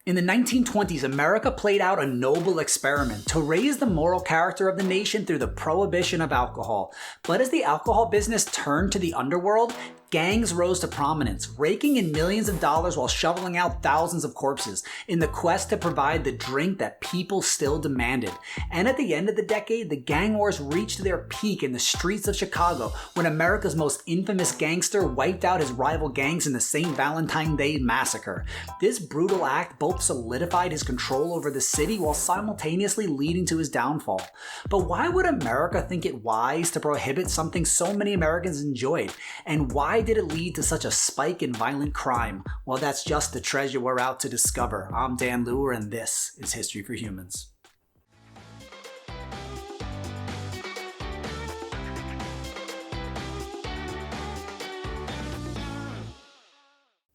In the 1920s, America played out a noble experiment to raise the moral character of the nation through the prohibition of alcohol. But as the alcohol business turned to the underworld, gangs rose to prominence, raking in millions of dollars while shoveling out thousands of corpses in the quest to provide the drink that people still demanded. And at the end of the decade, the gang wars reached their peak in the streets of Chicago when America's most infamous gangster wiped out his rival gangs in the St. Valentine Day Massacre. This brutal act both solidified his control over the city while simultaneously leading to his downfall. But why would America think it wise to prohibit something so many Americans enjoyed? And why did it lead to such a spike in violent crime? Well, that's just the treasure we're out to discover. I'm Dan Lure, and this is History for Humans.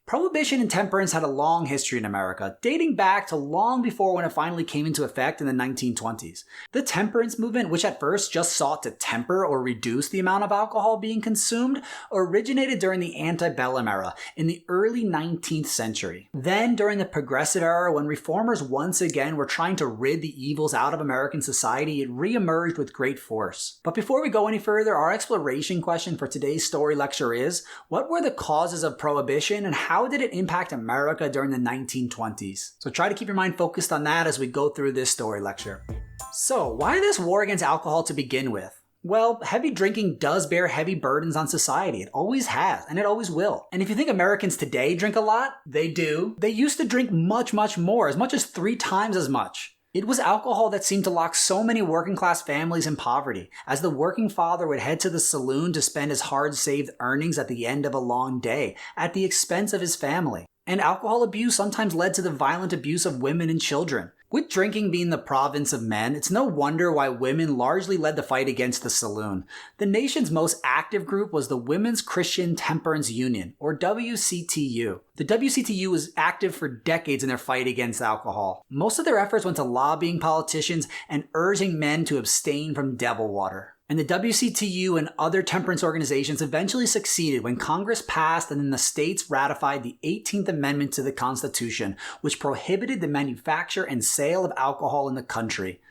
Prohibition and temperance had a long history in America, dating back to long before when it finally came into effect in the 1920s. The temperance movement, which at first just sought to temper or reduce the amount of alcohol being consumed, originated during the antebellum era in the early 19th century. Then, during the progressive era, when reformers once again were trying to rid the evils out of American society, it re-emerged with great force. But before we go any further, our exploration question for today's story lecture is, what were the causes of prohibition and how did it impact America during the 1920s? So try to keep your mind focused on that as we go through this story lecture. So why this war against alcohol to begin with? Well, heavy drinking does bear heavy burdens on society. It always has, and it always will. And if you think Americans today drink a lot, they do. They used to drink much more, as much as 3 times as much. It was alcohol that seemed to lock so many working class families in poverty, as the working father would head to the saloon to spend his hard-saved earnings at the end of a long day, at the expense of his family. And alcohol abuse sometimes led to the violent abuse of women and children. With drinking being the province of men, it's no wonder why women largely led the fight against the saloon. The nation's most active group was the Women's Christian Temperance Union, or WCTU. The WCTU was active for decades in their fight against alcohol. Most of their efforts went to lobbying politicians and urging men to abstain from devil water. And the WCTU and other temperance organizations eventually succeeded when Congress passed and then the states ratified the 18th Amendment to the Constitution, which prohibited the manufacture and sale of alcohol in the country.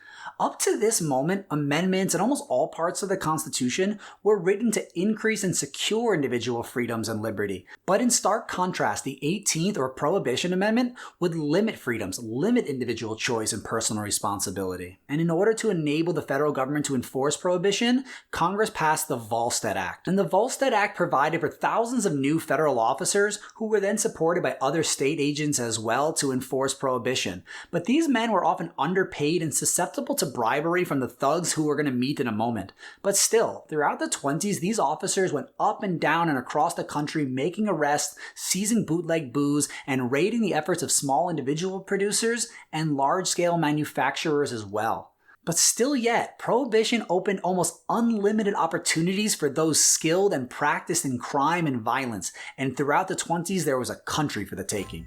Up to this moment, amendments in almost all parts of the Constitution were written to increase and secure individual freedoms and liberty. But in stark contrast, the 18th or Prohibition Amendment would limit freedoms, limit individual choice and personal responsibility. And in order to enable the federal government to enforce prohibition, Congress passed the Volstead Act. And the Volstead Act provided for thousands of new federal officers who were then supported by other state agents as well to enforce prohibition. But these men were often underpaid and susceptible to bribery from the thugs who we're going to meet in a moment. But still, throughout the 20s, these officers went up and down and across the country making arrests, seizing bootleg booze, and raiding the efforts of small individual producers and large-scale manufacturers as well. But still yet, Prohibition opened almost unlimited opportunities for those skilled and practiced in crime and violence, and throughout the 20s there was a country for the taking.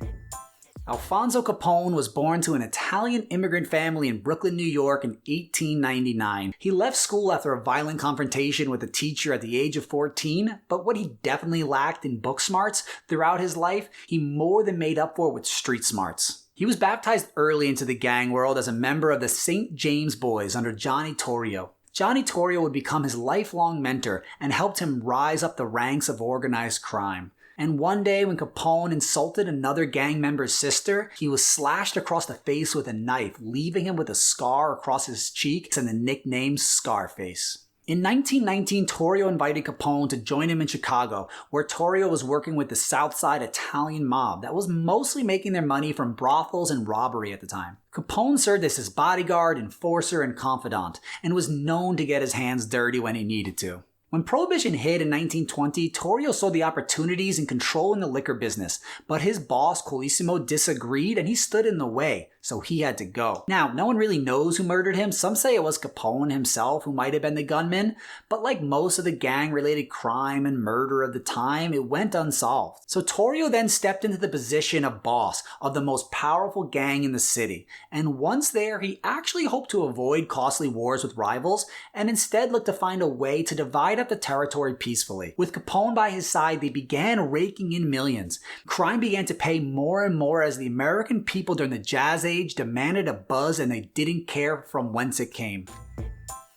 Alfonso Capone was born to an Italian immigrant family in Brooklyn, New York in 1899. He left school after a violent confrontation with a teacher at the age of 14, but what he definitely lacked in book smarts throughout his life, he more than made up for with street smarts. He was baptized early into the gang world as a member of the St. James Boys under Johnny Torrio. Johnny Torrio would become his lifelong mentor and helped him rise up the ranks of organized crime. And one day when Capone insulted another gang member's sister, he was slashed across the face with a knife, leaving him with a scar across his cheeks and the nickname Scarface. In 1919, Torrio invited Capone to join him in Chicago, where Torrio was working with the Southside Italian mob that was mostly making their money from brothels and robbery at the time. Capone served as his bodyguard, enforcer, and confidant, and was known to get his hands dirty when he needed to. When Prohibition hit in 1920, Torrio saw the opportunities in controlling the liquor business, but his boss, Colissimo, disagreed and he stood in the way, so he had to go. Now, no one really knows who murdered him. Some say it was Capone himself who might have been the gunman, but like most of the gang-related crime and murder of the time, it went unsolved. So Torrio then stepped into the position of boss of the most powerful gang in the city, and once there, he actually hoped to avoid costly wars with rivals and instead looked to find a way to divide up the territory peacefully. With Capone by his side, they began raking in millions. Crime began to pay more and more as the American people during the Jazz Age demanded a buzz and they didn't care from whence it came.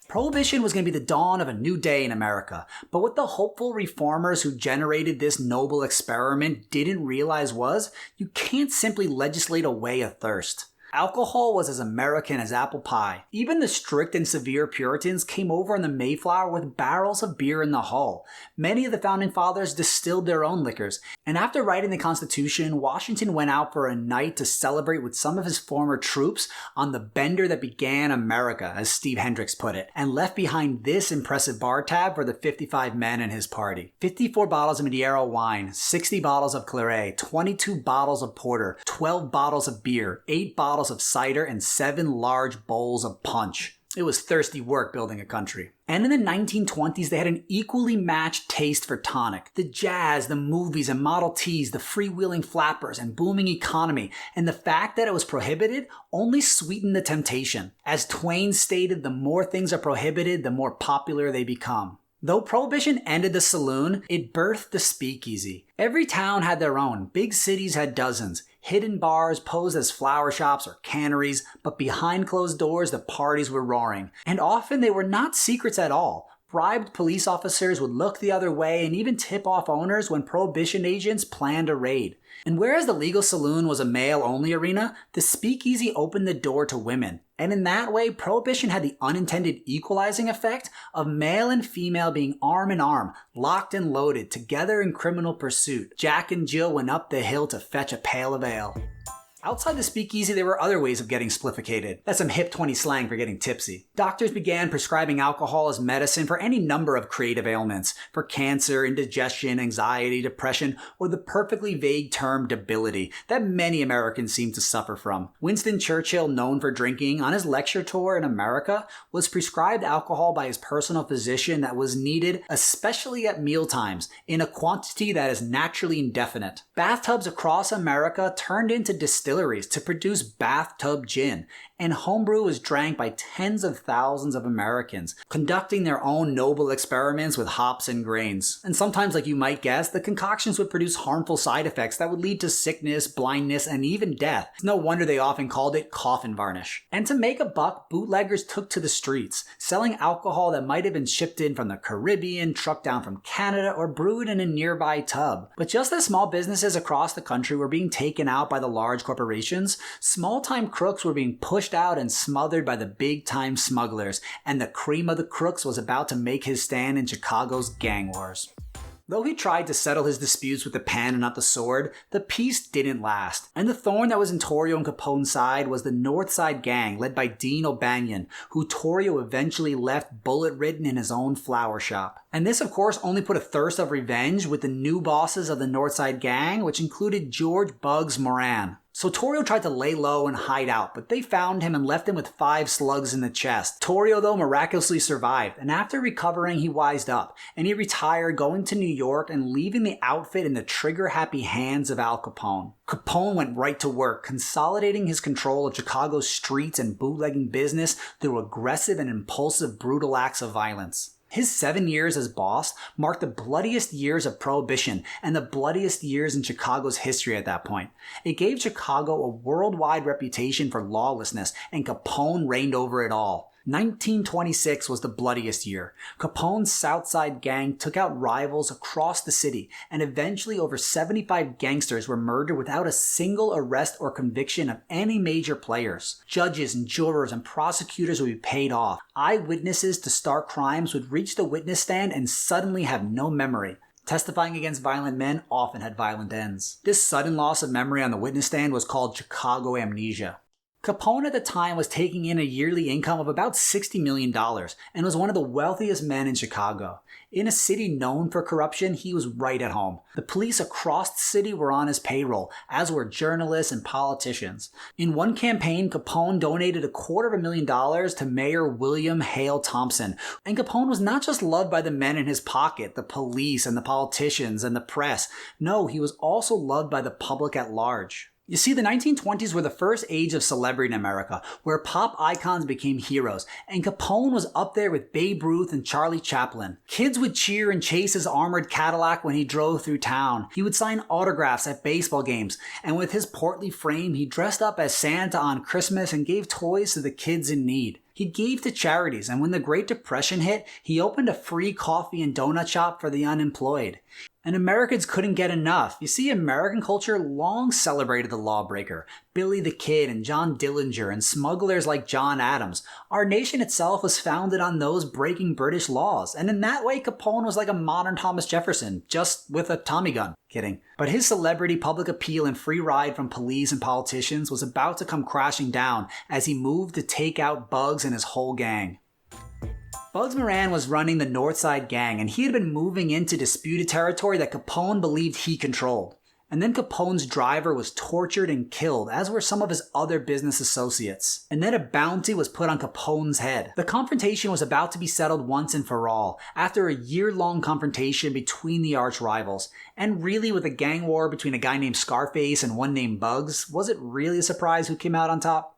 Prohibition was going to be the dawn of a new day in America, but what the hopeful reformers who generated this noble experiment didn't realize was, you can't simply legislate away a thirst. Alcohol was as American as apple pie. Even the strict and severe Puritans came over on the Mayflower with barrels of beer in the hull. Many of the Founding Fathers distilled their own liquors, and after writing the Constitution, Washington went out for a night to celebrate with some of his former troops on the bender that began America, as Steve Hendricks put it, and left behind this impressive bar tab for the 55 men in his party. 54 bottles of Madeira wine, 60 bottles of Claret, 22 bottles of porter, 12 bottles of beer, 8 bottles of cider, and 7 large bowls of punch. It was thirsty work building a country. And in the 1920s, they had an equally matched taste for tonic. The jazz, the movies and Model Ts, the freewheeling flappers and booming economy, and the fact that it was prohibited only sweetened the temptation. As Twain stated, the more things are prohibited, the more popular they become. Though Prohibition ended the saloon, it birthed the speakeasy. Every town had their own. Big cities had dozens. Hidden bars posed as flower shops or canneries, but behind closed doors the parties were roaring. And often they were not secrets at all. Bribed police officers would look the other way and even tip off owners when Prohibition agents planned a raid. And whereas the legal saloon was a male-only arena, the speakeasy opened the door to women. And in that way, Prohibition had the unintended equalizing effect of male and female being arm in arm, locked and loaded, together in criminal pursuit. Jack and Jill went up the hill to fetch a pail of ale. Outside the speakeasy, there were other ways of getting splifficated. That's some hip 20 slang for getting tipsy. Doctors began prescribing alcohol as medicine for any number of creative ailments, for cancer, indigestion, anxiety, depression, or the perfectly vague term debility that many Americans seem to suffer from. Winston Churchill, known for drinking, on his lecture tour in America, was prescribed alcohol by his personal physician that was needed, especially at mealtimes, in a quantity that is naturally indefinite. Bathtubs across America turned into distilleries to produce bathtub gin, and homebrew was drank by tens of thousands of Americans, conducting their own noble experiments with hops and grains. And sometimes, like you might guess, the concoctions would produce harmful side effects that would lead to sickness, blindness, and even death. It's no wonder they often called it coffin varnish. And to make a buck, bootleggers took to the streets, selling alcohol that might have been shipped in from the Caribbean, trucked down from Canada, or brewed in a nearby tub. But just as small businesses across the country were being taken out by the large corporations, small-time crooks were being pushed out and smothered by the big-time smugglers, and the cream of the crooks was about to make his stand in Chicago's gang wars. Though he tried to settle his disputes with the pen and not the sword, the peace didn't last. And the thorn that was in Torrio and Capone's side was the North Side Gang, led by Dean O'Banion, who Torrio eventually left bullet-ridden in his own flower shop. And this, of course, only put a thirst of revenge with the new bosses of the North Side Gang, which included George Bugs Moran. So Torrio tried to lay low and hide out, but they found him and left him with 5 slugs in the chest. Torrio, though, miraculously survived, and after recovering, he wised up, and he retired, going to New York and leaving the outfit in the trigger-happy hands of Al Capone. Capone went right to work, consolidating his control of Chicago's streets and bootlegging business through aggressive and impulsive brutal acts of violence. His 7 years as boss marked the bloodiest years of Prohibition and the bloodiest years in Chicago's history at that point. It gave Chicago a worldwide reputation for lawlessness, and Capone reigned over it all. 1926 was the bloodiest year. Capone's Southside Gang took out rivals across the city, and eventually over 75 gangsters were murdered without a single arrest or conviction of any major players. Judges and jurors and prosecutors would be paid off. Eyewitnesses to stark crimes would reach the witness stand and suddenly have no memory. Testifying against violent men often had violent ends. This sudden loss of memory on the witness stand was called Chicago amnesia. Capone at the time was taking in a yearly income of about $60 million and was one of the wealthiest men in Chicago. In a city known for corruption, he was right at home. The police across the city were on his payroll, as were journalists and politicians. In one campaign, Capone donated $250,000 to Mayor William Hale Thompson. And Capone was not just loved by the men in his pocket, the police and the politicians and the press. No, he was also loved by the public at large. You see, the 1920s were the first age of celebrity in America, where pop icons became heroes, and Capone was up there with Babe Ruth and Charlie Chaplin. Kids would cheer and chase his armored Cadillac when he drove through town. He would sign autographs at baseball games, and with his portly frame, he dressed up as Santa on Christmas and gave toys to the kids in need. He gave to charities, and when the Great Depression hit, he opened a free coffee and donut shop for the unemployed. And Americans couldn't get enough. You see, American culture long celebrated the lawbreaker, Billy the Kid and John Dillinger and smugglers like John Adams. Our nation itself was founded on those breaking British laws, and in that way Capone was like a modern Thomas Jefferson, just with a Tommy gun. Kidding. But his celebrity, public appeal, and free ride from police and politicians was about to come crashing down as he moved to take out Bugs and his whole gang. Bugs Moran was running the Northside Gang, and he had been moving into disputed territory that Capone believed he controlled. And then Capone's driver was tortured and killed, as were some of his other business associates. And then a bounty was put on Capone's head. The confrontation was about to be settled once and for all, after a year-long confrontation between the arch rivals. And really, with a gang war between a guy named Scarface and one named Bugs, was it really a surprise who came out on top?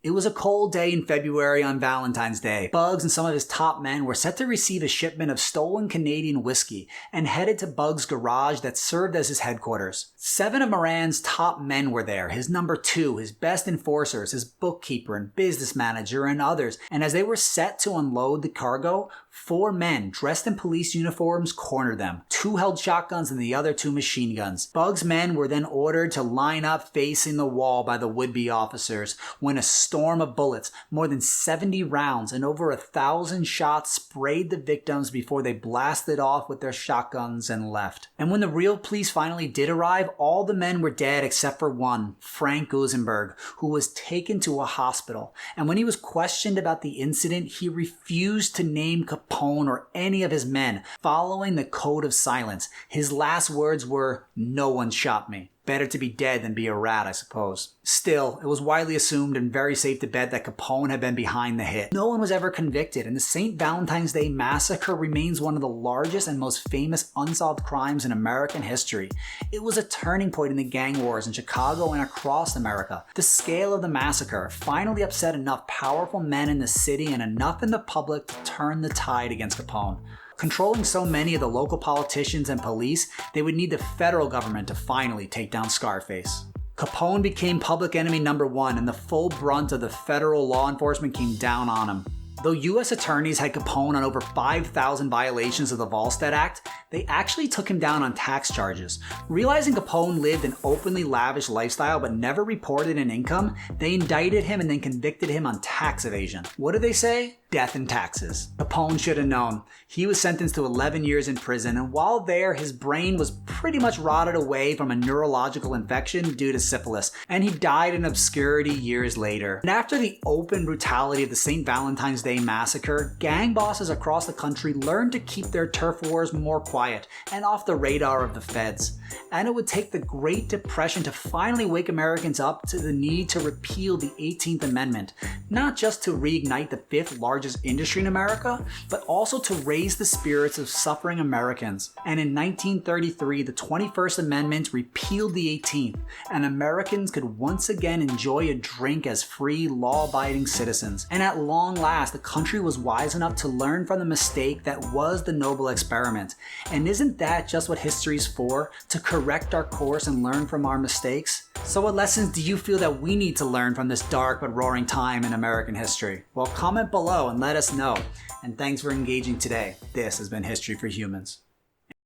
It was a cold day in February on Valentine's Day. Bugs and some of his top men were set to receive a shipment of stolen Canadian whiskey and headed to Bugs' garage that served as his headquarters. 7 of Moran's top men were there, his number 2, his best enforcers, his bookkeeper and business manager and others. And as they were set to unload the cargo, 4 men dressed in police uniforms cornered them. 2 held shotguns and the other 2 machine guns. Bugs' men were then ordered to line up facing the wall by the would-be officers when a storm of bullets, more than 70 rounds and over 1,000 shots sprayed the victims before they blasted off with their shotguns and left. And when the real police finally did arrive, all the men were dead except for one, Frank Gusenberg, who was taken to a hospital. And when he was questioned about the incident, he refused to name Capone or any of his men, following the code of silence. His last words were, "No one shot me." Better to be dead than be a rat, I suppose. Still, it was widely assumed and very safe to bet that Capone had been behind the hit. No one was ever convicted, and the St. Valentine's Day Massacre remains one of the largest and most famous unsolved crimes in American history. It was a turning point in the gang wars in Chicago and across America. The scale of the massacre finally upset enough powerful men in the city and enough in the public to turn the tide against Capone. Controlling so many of the local politicians and police, they would need the federal government to finally take down Scarface. Capone became public enemy number 1, and the full brunt of the federal law enforcement came down on him. Though U.S. attorneys had Capone on over 5,000 violations of the Volstead Act, they actually took him down on tax charges. Realizing Capone lived an openly lavish lifestyle but never reported an income, they indicted him and then convicted him on tax evasion. What did they say? Death and taxes. Capone should have known. He was sentenced to 11 years in prison, and while there, his brain was pretty much rotted away from a neurological infection due to syphilis, and he died in obscurity years later. And after the open brutality of the St. Valentine's Day Massacre, gang bosses across the country learned to keep their turf wars more quiet and off the radar of the feds. And it would take the Great Depression to finally wake Americans up to the need to repeal the 18th Amendment, not just to reignite the 5th largest industry in America, but also to raise the spirits of suffering Americans. And in 1933, the 21st Amendment repealed the 18th, and Americans could once again enjoy a drink as free, law-abiding citizens. And at long last, the country was wise enough to learn from the mistake that was the noble experiment. And isn't that just what history's for? To correct our course and learn from our mistakes? So what lessons do you feel that we need to learn from this dark but roaring time in American history? Well, comment below and let us know. And thanks for engaging today. This has been History for Humans.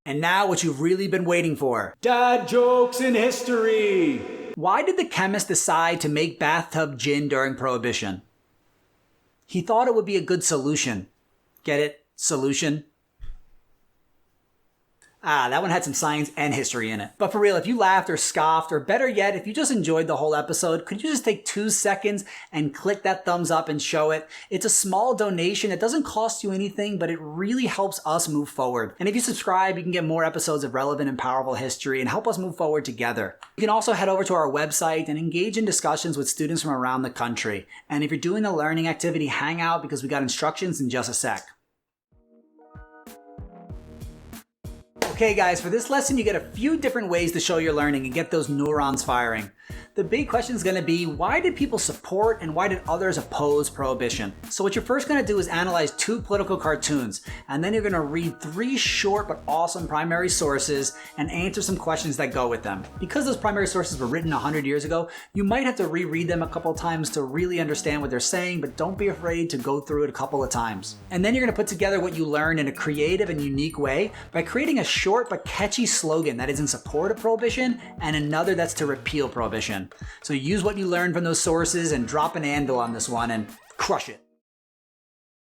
And now what you've really been waiting for. Dad jokes in history! Why did the chemist decide to make bathtub gin during Prohibition? He thought it would be a good solution. Get it? Solution? That one had some science and history in it. But for real, if you laughed or scoffed, or better yet, if you just enjoyed the whole episode, could you just take 2 seconds and click that thumbs up and show it? It's a small donation. It doesn't cost you anything, but it really helps us move forward. And if you subscribe, you can get more episodes of relevant and powerful history and help us move forward together. You can also head over to our website and engage in discussions with students from around the country. And if you're doing a learning activity, hang out because we got instructions in just a sec. Okay guys, for this lesson you get a few different ways to show your learning and get those neurons firing. The big question is going to be, why did people support and why did others oppose Prohibition? So what you're first going to do is analyze 2 political cartoons, and then you're going to read 3 short but awesome primary sources and answer some questions that go with them. Because those primary sources were written 100 years ago, you might have to reread them a couple of times to really understand what they're saying, but don't be afraid to go through it a couple of times. And then you're going to put together what you learned in a creative and unique way by creating a short but catchy slogan that is in support of Prohibition and another that's to repeal Prohibition. So use what you learned from those sources and drop an anvil on this one and crush it.